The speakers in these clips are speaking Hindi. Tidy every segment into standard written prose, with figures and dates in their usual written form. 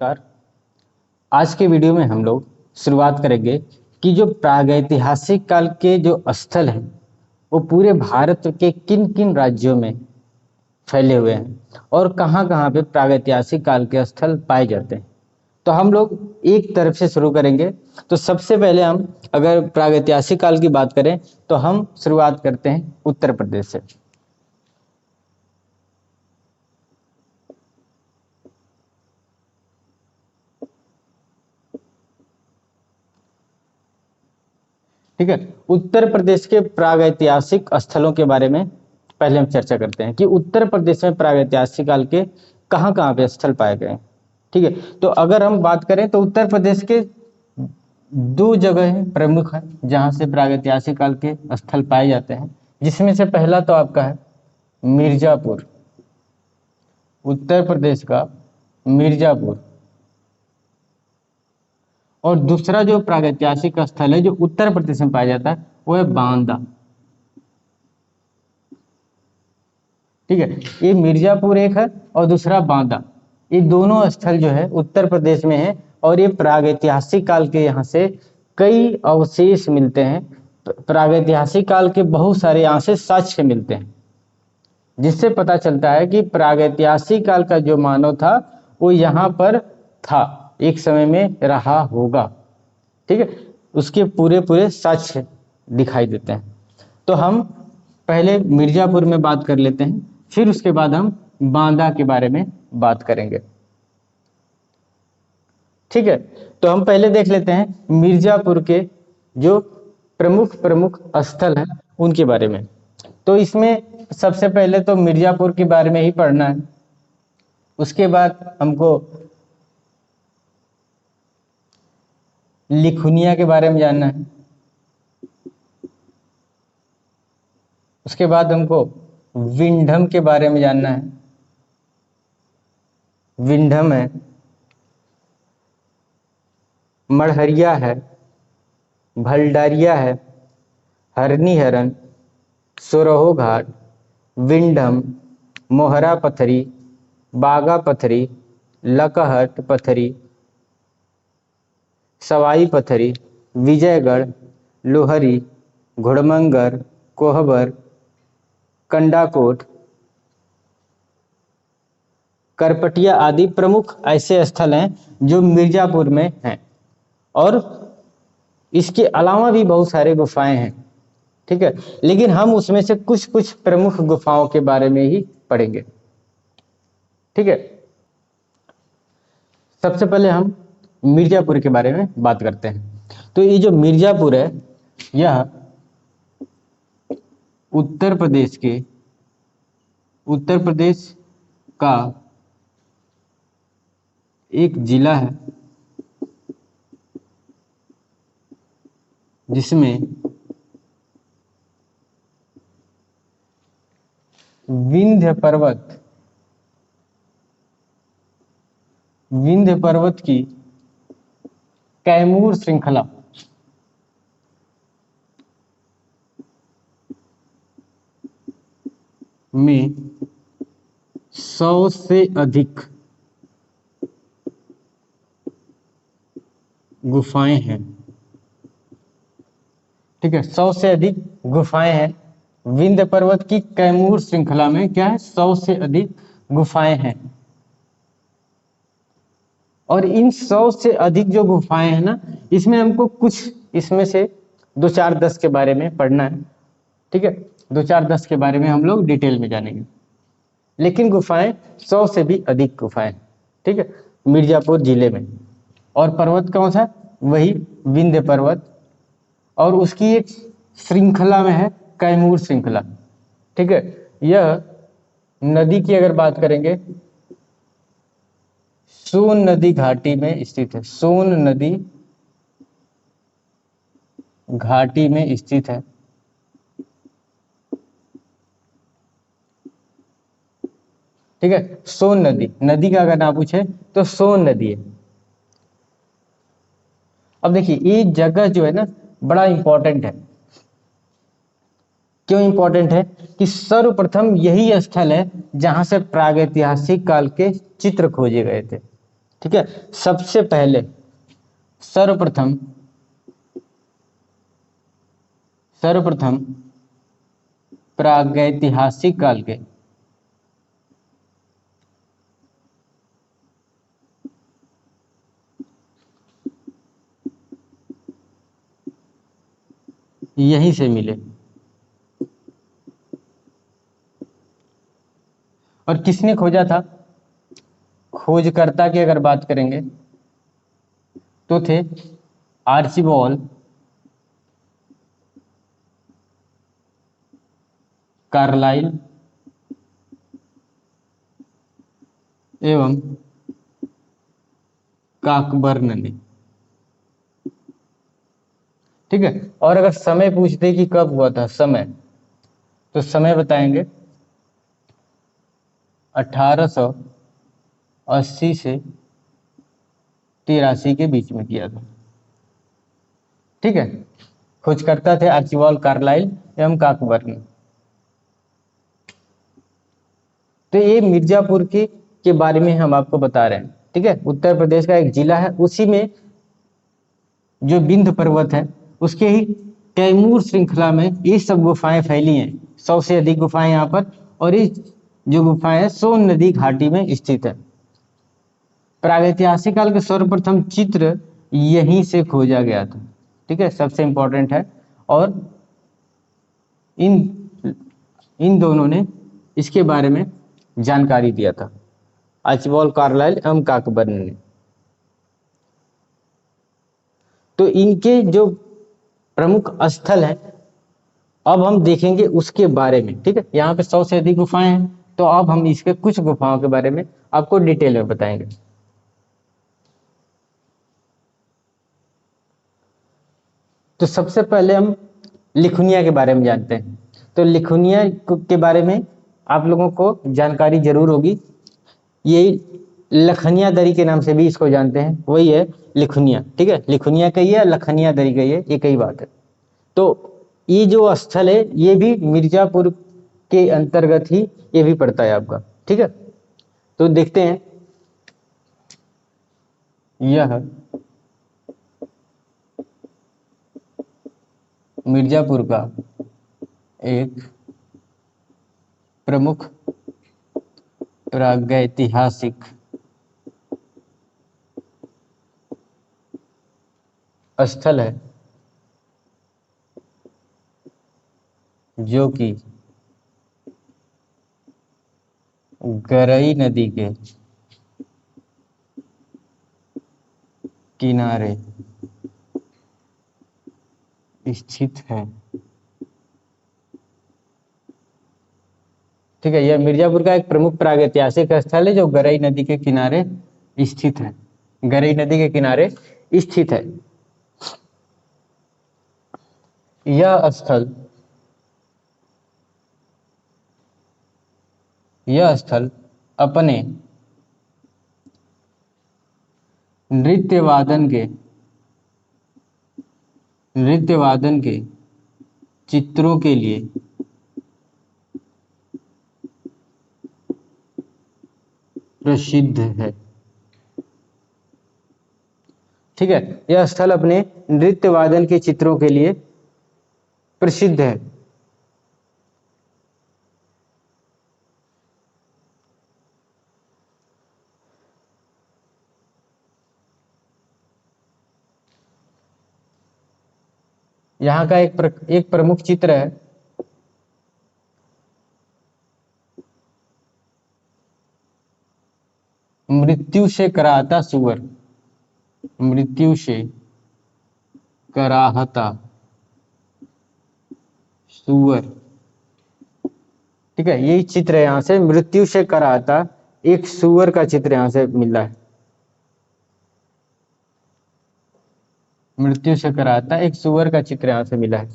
नमस्कार। आज के वीडियो में हम लोग शुरुआत करेंगे कि जो प्रागैतिहासिक काल के जो स्थल हैं वो पूरे भारत के किन किन राज्यों में फैले हुए हैं और कहाँ कहाँ पे प्रागैतिहासिक काल के स्थल पाए जाते हैं। तो हम लोग एक तरफ से शुरू करेंगे। तो सबसे पहले हम अगर प्रागैतिहासिक काल की बात करें तो हम शुरुआत करते हैं उत्तर प्रदेश से। ठीक है, उत्तर प्रदेश के प्रागैतिहासिक स्थलों के बारे में पहले हम चर्चा करते हैं कि उत्तर प्रदेश में प्रागैतिहासिक काल के कहाँ कहाँ पे स्थल पाए गए हैं। ठीक है, तो अगर हम बात करें तो उत्तर प्रदेश के दो जगह प्रमुख है जहां से प्रागैतिहासिक काल के स्थल पाए जाते हैं, जिसमें से पहला तो आपका है मिर्जापुर, उत्तर प्रदेश का मिर्जापुर। और दूसरा जो प्रागैतिहासिक स्थल है जो उत्तर प्रदेश में पाया जाता है वो है बांदा। ठीक है, ये मिर्जापुर एक है और दूसरा बांदा। ये दोनों स्थल जो है उत्तर प्रदेश में है और ये प्रागैतिहासिक काल के यहाँ से कई अवशेष मिलते हैं। प्रागैतिहासिक काल के बहुत सारे यहाँ से साक्ष्य मिलते हैं, जिससे पता चलता है कि प्रागैतिहासिक काल का जो मानव था वो यहाँ पर था, एक समय में रहा होगा। ठीक है, उसके पूरे पूरे साक्ष्य दिखाई देते हैं। तो हम पहले मिर्जापुर में बात कर लेते हैं, फिर उसके बाद हम बांदा के बारे में बात करेंगे। ठीक है, तो हम पहले देख लेते हैं मिर्जापुर के जो प्रमुख प्रमुख स्थल हैं उनके बारे में। तो इसमें सबसे पहले तो मिर्जापुर के बारे में ही पढ़ना है, उसके बाद हमको लिखुनिया के बारे में जानना है, उसके बाद हमको विंडम के बारे में जानना है। विंडम है, मढ़हरिया है, भलडारिया है, हरनी हरन, सोरहो घाट, विंडम, मोहरा पथरी, बागा पथरी, लकहट पथरी, सवाई पथरी, विजयगढ़, लोहरी, घुड़मंगर, कोहबर, कंडाकोट, करपटिया आदि प्रमुख ऐसे स्थल हैं जो मिर्जापुर में हैं। और इसके अलावा भी बहुत सारे गुफाएं हैं। ठीक है, लेकिन हम उसमें से कुछ कुछ प्रमुख गुफाओं के बारे में ही पढ़ेंगे। ठीक है, सबसे पहले हम मिर्जापुर के बारे में बात करते हैं। तो ये जो मिर्जापुर है यह उत्तर प्रदेश का एक जिला है जिसमें विंध्य पर्वत की कैमूर श्रृंखला में 100 से अधिक गुफाएं हैं। ठीक है, 100 से अधिक गुफाएं हैं। विंध्य पर्वत की कैमूर श्रृंखला में क्या है, 100 से अधिक गुफाएं हैं। और इन 100 से अधिक जो गुफाएं हैं ना, इसमें हमको कुछ इसमें से 2-4-10 के बारे में पढ़ना है। ठीक है, 2-4-10 के बारे में हम लोग डिटेल में जानेंगे, लेकिन गुफाएं 100 से भी अधिक गुफाएं। ठीक है, मिर्जापुर जिले में। और पर्वत कौन सा, वही विंध्य पर्वत, और उसकी एक श्रृंखला में है कैमूर श्रृंखला। ठीक है, यह नदी की अगर बात करेंगे, सोन नदी घाटी में स्थित है। सोन नदी घाटी में स्थित है। ठीक है, सोन नदी का अगर ना पूछे तो सोन नदी है। अब देखिए ये जगह जो है ना बड़ा इंपॉर्टेंट है। क्यों इंपॉर्टेंट है कि सर्वप्रथम यही स्थल है जहां से प्रागैतिहासिक काल के चित्र खोजे गए थे। ठीक है। सबसे पहले सर्वप्रथम प्रागैतिहासिक काल के यहीं से मिले। और किसने खोजा था? खोजकर्ता की अगर बात करेंगे तो थे आर्चिबाल्ड कार्लाइल एवं काकबर्न ने। ठीक है। और अगर समय पूछते कि कब हुआ था समय, तो समय बताएंगे 1880 से 83 के बीच में किया था। ठीक है। खोजकर्ता थे आर्चिबाल्ड कार्लाइल एवं काकबर्न। तो ये मिर्जापुर के बारे में हम आपको बता रहे हैं। ठीक है। उत्तर प्रदेश का एक जिला है, उसी में जो विंध्य पर्वत है उसके ही कैमूर श्रृंखला में ये सब गुफाएं फैली हैं। 100 से अधिक गुफाएं यहाँ पर, और ये जो गुफाएं हैं सोन नदी घाटी में स्थित है। प्रागैतिहासिक काल के सर्वप्रथम चित्र यहीं से खोजा गया था। ठीक है, सबसे इंपॉर्टेंट है। और इन इन दोनों ने इसके बारे में जानकारी दिया था, आर्चिबाल्ड कार्लाइल एवं काकबर्न ने। तो इनके जो प्रमुख स्थल है अब हम देखेंगे उसके बारे में। ठीक है, यहाँ पे 100 से अधिक गुफाएं हैं, तो अब हम इसके कुछ गुफाओं के बारे में आपको डिटेल में बताएंगे। तो सबसे पहले हम लिखुनिया के बारे में जानते हैं। तो लिखुनिया के बारे में आप लोगों को जानकारी जरूर होगी। यही लखनिया दरी के नाम से भी इसको जानते हैं, वही है लिखुनिया। ठीक है, लिखुनिया कही है, लखनिया दरी कही है, एक ही बात है। तो ये जो स्थल है ये भी मिर्जापुर के अंतर्गत ही ये भी पड़ता है आपका। ठीक है, तो देखते हैं। यह मिर्जापुर का एक प्रमुख प्रागैतिहासिक स्थल है जो कि गरई नदी के किनारे स्थित है। ठीक है, यह मिर्जापुर का एक प्रमुख प्रागैतिहासिक स्थल है जो गरई नदी के किनारे स्थित है। गरई नदी के किनारे स्थित है। यह स्थल अपने नृत्य वादन के चित्रों के लिए प्रसिद्ध है। ठीक है, यह स्थल अपने नृत्य वादन के चित्रों के लिए प्रसिद्ध है। यहाँ का एक प्रमुख चित्र है मृत्यु से कराहता सुअर। मृत्यु से कराहता सुअर। ठीक है, यही चित्र है। यहाँ से मृत्यु से कराहता एक सुअर का चित्र यहाँ से मिल रहा है। मृत्यु से कराहता एक सुअर का चित्र यहाँ से मिला है।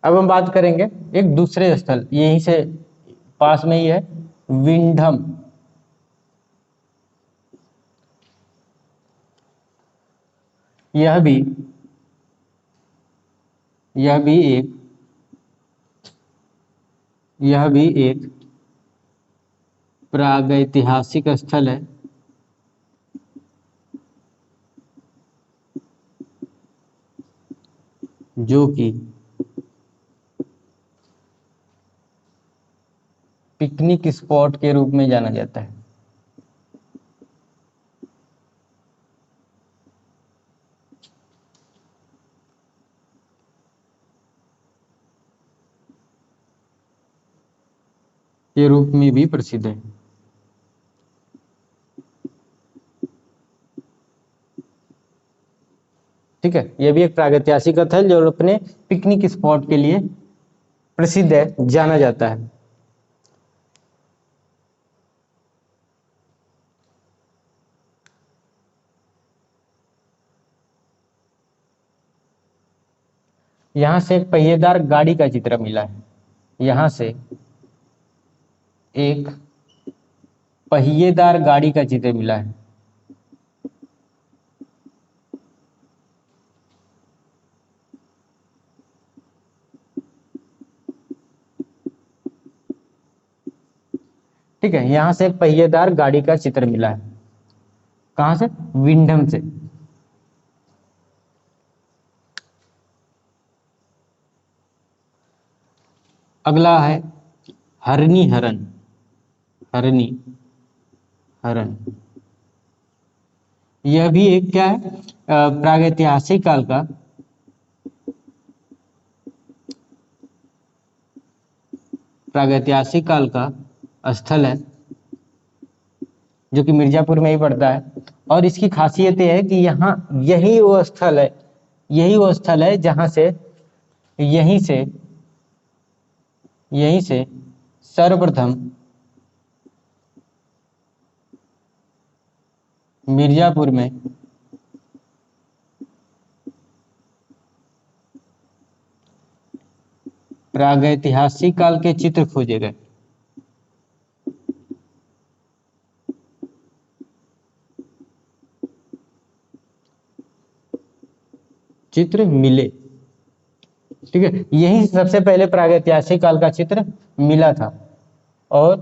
अब हम बात करेंगे एक दूसरे स्थल, यहीं से पास में ही है, विंडम। यह भी एक प्रागैतिहासिक स्थल है जो कि पिकनिक स्पॉट के रूप में जाना जाता है। के रूप में भी प्रसिद्ध है। ठीक है, यह भी एक प्रागैतिहासिक स्थल जो अपने पिकनिक स्पॉट के लिए प्रसिद्ध है, जाना जाता है। यहां से एक पहिएदार गाड़ी का चित्र मिला है। यहां से एक पहिएदार गाड़ी का चित्र मिला है। ठीक है, यहां से एक पहिएदार गाड़ी का चित्र मिला है। कहां से? विंडम से। अगला है हरनी हरन। हरनी हरन, यह भी एक क्या है, प्रागैतिहासिक काल का प्रागैतिहासिक काल का स्थल है, जो कि मिर्जापुर में ही पड़ता है। और इसकी खासियत यह है कि यहाँ यही वो स्थल है, यही वो स्थल है जहां से यहीं से यहीं से सर्वप्रथम मिर्जापुर में प्रागैतिहासिक काल के चित्र खोजे गए। चित्र मिले। ठीक है, यही सबसे पहले प्रागैतिहासिक काल का चित्र मिला था, और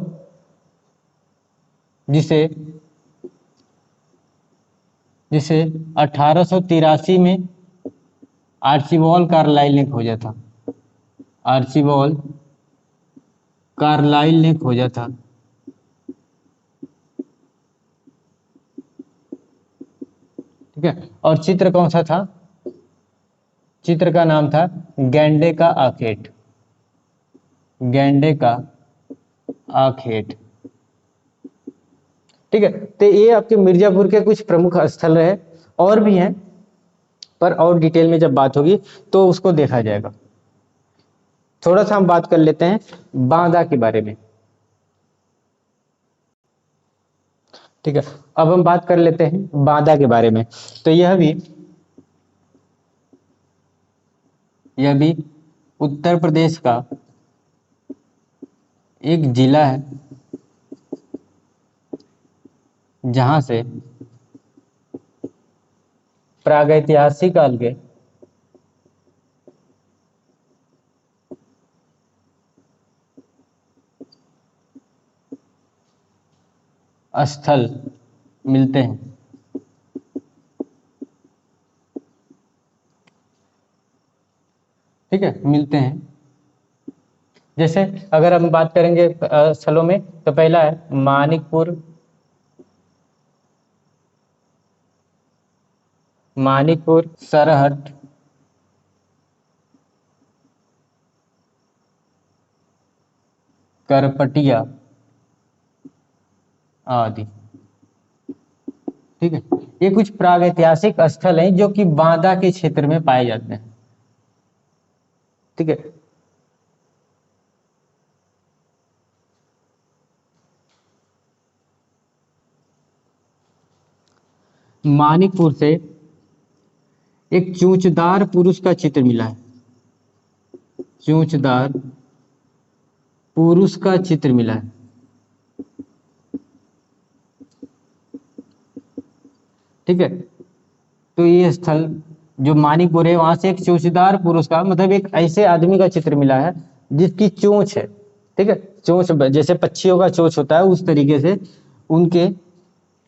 जिसे जिसे 1883 में आर्चिबाल्ड कार्लाइल ने खोजा था। आर्चिबाल्ड कार्लाइल ने खोजा था। ठीक है, और चित्र कौन सा था? चित्र का नाम था गैंडे का आखेट। गैंडे का आखेट। ठीक है, तो ये आपके मिर्जापुर के कुछ प्रमुख स्थल रहे, और भी हैं, पर और डिटेल में जब बात होगी तो उसको देखा जाएगा। थोड़ा सा हम बात कर लेते हैं बांदा के बारे में। ठीक है, अब हम बात कर लेते हैं बांदा के बारे में। तो यह भी उत्तर प्रदेश का एक जिला है, जहां से प्रागैतिहासिक काल के स्थल मिलते हैं। ठीक है, मिलते हैं। जैसे अगर हम बात करेंगे स्थलों में, तो पहला है मानिकपुर। मानिकपुर, सरहट, करपटिया आदि। ठीक है, ये कुछ प्रागैतिहासिक स्थल हैं जो कि बांदा के क्षेत्र में पाए जाते हैं। ठीक है, मानिकपुर से एक चोंचदार पुरुष का चित्र मिला है। चोंचदार पुरुष का चित्र मिला है। ठीक है, तो ये स्थल जो मानिकपुर है, वहां से एक चोंचदार पुरुष का मतलब एक ऐसे आदमी का चित्र मिला है जिसकी चोंच है। ठीक है, चोंच जैसे पक्षियों का चोंच होता है, उस तरीके से उनके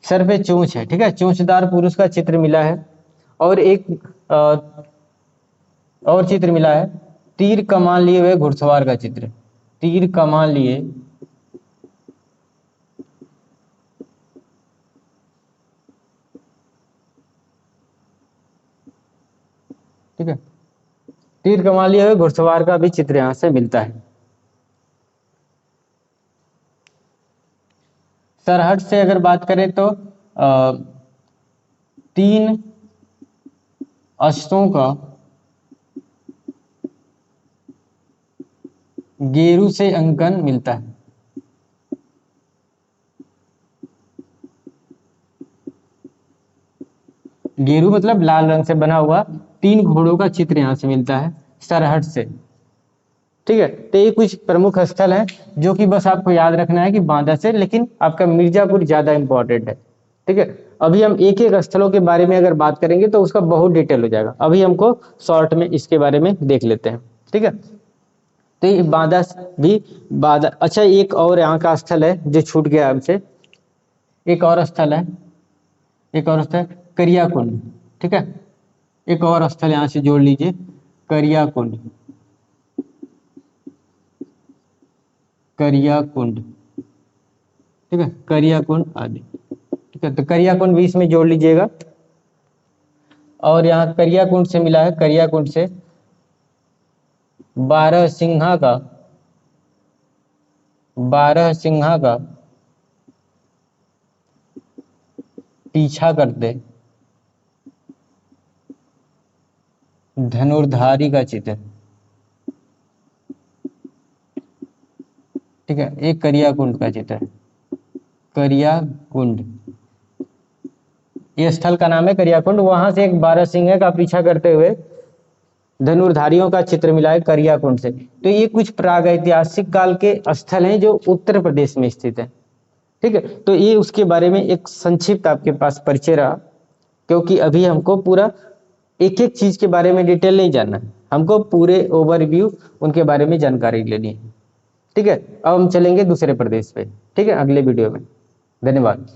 सर पे चोंच है। ठीक है, चोंचदार पुरुष का चित्र मिला है। और एक और चित्र मिला है, तीर कमान लिए हुए घुड़सवार का चित्र, तीर कमान लिए ठीक है, तीर कमान लिए हुए घुड़सवार का भी चित्र यहां से मिलता है। सरहद से अगर बात करें तो 3 अश्वों का गेरू से अंकन मिलता है। गेरू मतलब लाल रंग से बना हुआ 3 घोड़ों का चित्र यहां से मिलता है सरहद से। ठीक है, तो ये कुछ प्रमुख स्थल हैं जो कि बस आपको याद रखना है कि बांदा से, लेकिन आपका मिर्जापुर ज्यादा इंपॉर्टेंट है। ठीक है, अभी हम एक एक स्थलों के बारे में अगर बात करेंगे तो उसका बहुत डिटेल हो जाएगा, अभी हमको शॉर्ट में इसके बारे में देख लेते हैं। ठीक है, तो ये बांदा भी बांदा। अच्छा, एक और यहाँ का स्थल है जो छूट गया हमसे, एक और स्थल है, एक और स्थल करियाकुंड। ठीक है, एक और स्थल यहाँ से जोड़ लीजिए, करियाकुंड, करियाकुंड। ठीक है, करियाकुंड आदि। ठीक है, तो करियाकुंड भी इसमें जोड़ लीजिएगा। और यहाँ करियाकुंड से मिला है, करियाकुंड से 12 सिंहा का पीछा करते धनुर्धारी का चित्र। ठीक है, एक करियाकुंड का चित्र है, करियाकुंड, ये स्थल का नाम है करियाकुंड। वहां से एक 12 सिंह का पीछा करते हुए धनुर्धारियों का चित्र मिला है करियाकुंड से। तो ये कुछ प्रागैतिहासिक काल के स्थल हैं जो उत्तर प्रदेश में स्थित है। ठीक है, तो ये उसके बारे में एक संक्षिप्त आपके पास परिचय रहा, क्योंकि अभी हमको पूरा एक एक चीज के बारे में डिटेल नहीं जानना है, हमको पूरे ओवरव्यू उनके बारे में जानकारी लेनी है। ठीक है, अब हम चलेंगे दूसरे प्रदेश पे। ठीक है, अगले वीडियो में। धन्यवाद।